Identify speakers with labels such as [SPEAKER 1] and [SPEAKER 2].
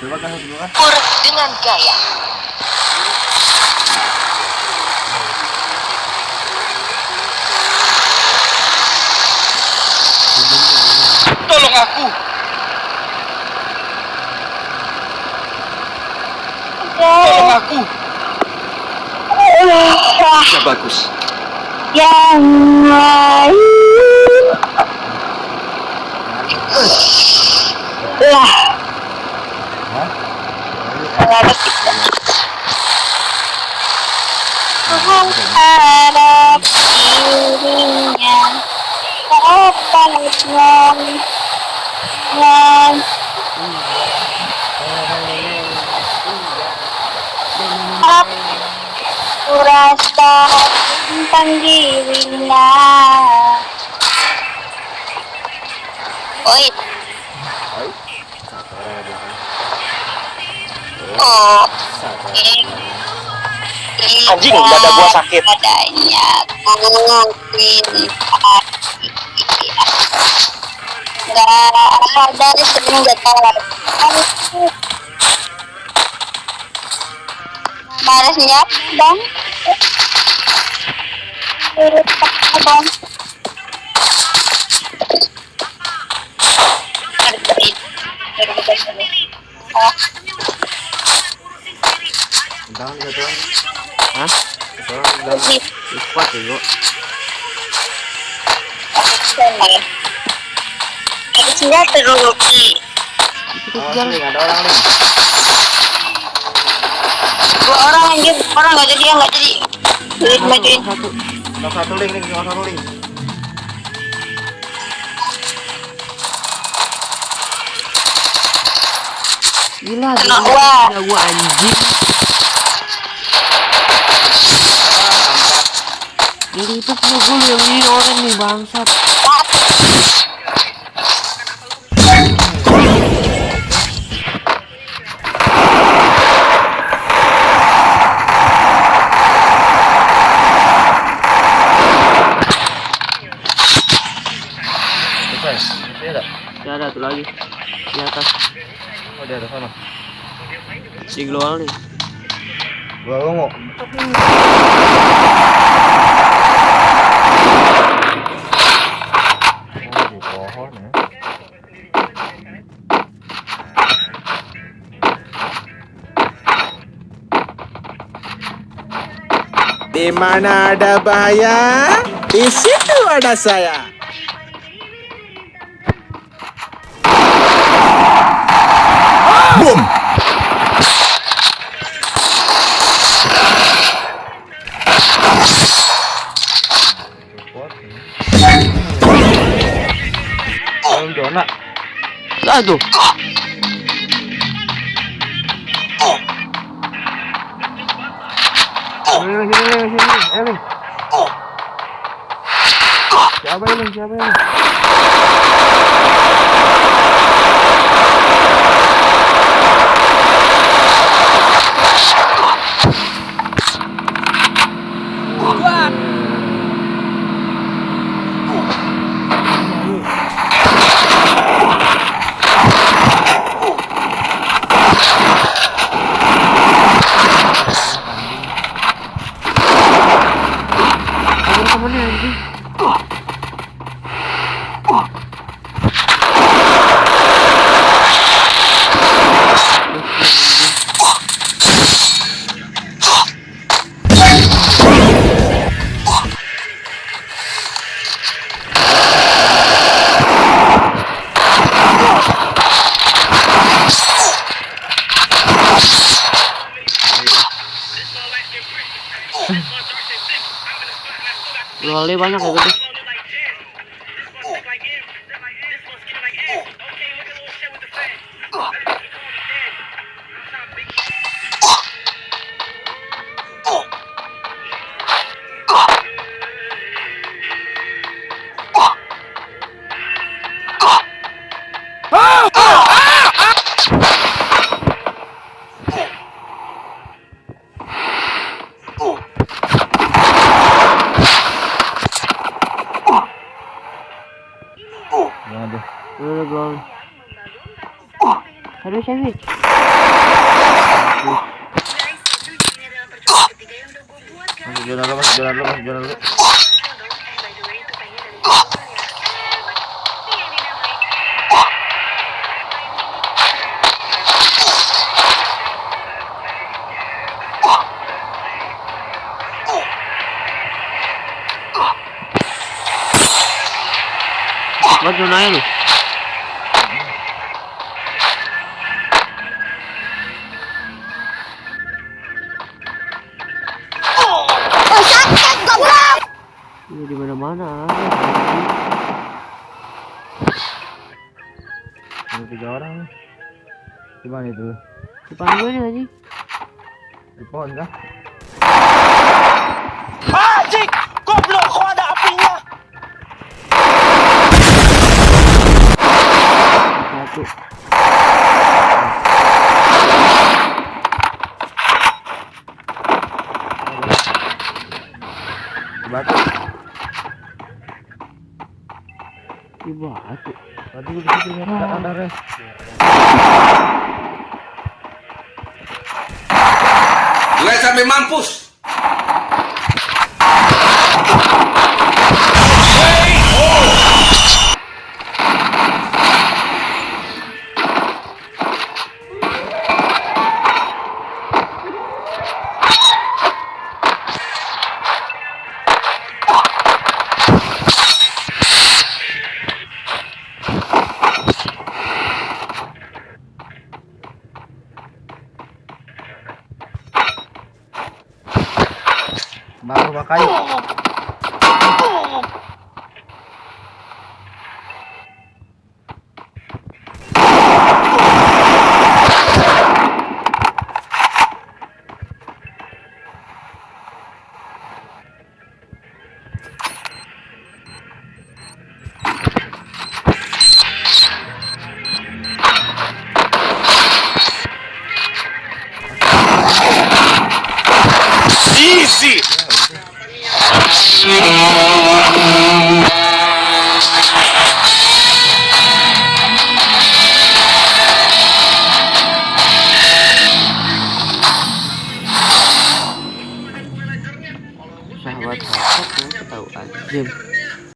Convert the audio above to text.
[SPEAKER 1] Coba kan dulu kan.
[SPEAKER 2] Pur dengan gaya. Tolong aku. Tolong aku. Ya bagus.
[SPEAKER 3] Yang lain. Lah. Harap dirinya kapan aku rasa tentang dirinya. Oi. Oh.
[SPEAKER 1] Anjing, dada gua sakit.
[SPEAKER 3] Adanya nggak dari sebelum getaran. Balasnya bang. Bang.
[SPEAKER 1] Udah gitu. Hah? Udah kuat dulu.
[SPEAKER 3] Ada senjata dulu Ki.
[SPEAKER 1] Ada orang nih.
[SPEAKER 3] Dua orang anjir, orang nggak jadi. Majuin.
[SPEAKER 1] Satu link.
[SPEAKER 4] Gila,
[SPEAKER 3] kena gua
[SPEAKER 4] anjing. Jadi itu gue yang ini orang nih bangsat. Ya ada tuh lagi di atas.
[SPEAKER 1] Oh di atas sana.
[SPEAKER 4] Si global nih.
[SPEAKER 1] Gua longo.
[SPEAKER 5] Di mana ada bahaya, di situ ada saya. Boom.
[SPEAKER 1] Zona.
[SPEAKER 4] Aduh.
[SPEAKER 1] Sini. Siapa ini?
[SPEAKER 4] Temen-temennya anjing. Loli banyak ya gitu. Udah belum. Aduh, sandwich. Masuk zona dulu, masuk zona dulu, masuk zona dulu. Buat zonanya lu. Ini di mana-mana.
[SPEAKER 1] Ada 3 orang. Di mana itu?
[SPEAKER 4] Depan gue nih anjing.
[SPEAKER 1] Di pohon kah?
[SPEAKER 2] Anjing, goblok, kok ada apinya?
[SPEAKER 4] Satu.
[SPEAKER 1] Batu.
[SPEAKER 4] Di batu.
[SPEAKER 1] Batu di situ ya. Ada res.
[SPEAKER 2] Gue sampai mampus.
[SPEAKER 1] Bang rumah kayu.
[SPEAKER 2] Easy.
[SPEAKER 4] Sahabat-sahabat yang tahu aja.